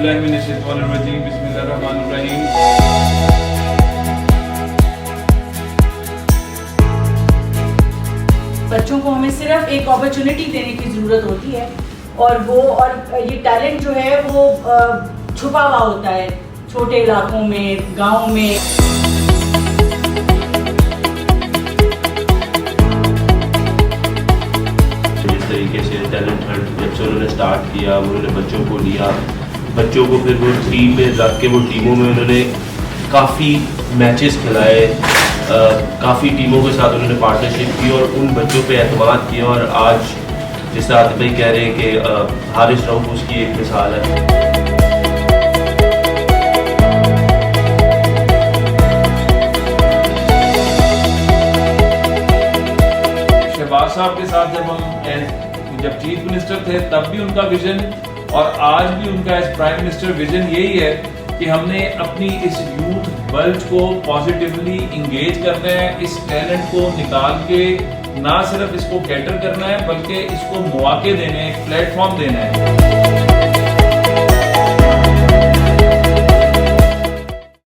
औज़ुबिल्लाहिमिनश्शैतानिर्रजीम, बिस्मिल्लाहिर्रहमानिर्रहीम। बच्चों को हमें सिर्फ एक अपॉर्चुनिटी देने की ज़रूरत होती है और ये टैलेंट जो है वो छुपा हुआ होता है छोटे इलाकों में, गाँव में। जिस तरीके से टैलेंट हंट जब से उन्होंने स्टार्ट किया, उन्होंने बच्चों को लिया, बच्चों को फिर वो टीम में रख के वो टीमों में उन्होंने काफ़ी मैचेस खिलाए, काफ़ी टीमों के साथ उन्होंने पार्टनरशिप की और उन बच्चों पे एतमाद किया। और आज जिस आतिफ भाई कह रहे हैं कि हारिस रऊफ उसकी एक मिसाल है। शहबाज साहब के साथ जब चीफ मिनिस्टर थे तब भी उनका विजन और आज भी उनका एज प्राइम मिनिस्टर विजन यही है कि हमने अपनी इस यूथ बल्ज को पॉजिटिवली इंगेज करना है, इस टैलेंट को निकाल के ना सिर्फ इसको कैटर करना है बल्कि इसको मौके देने हैं, एक प्लेटफॉर्म देना है।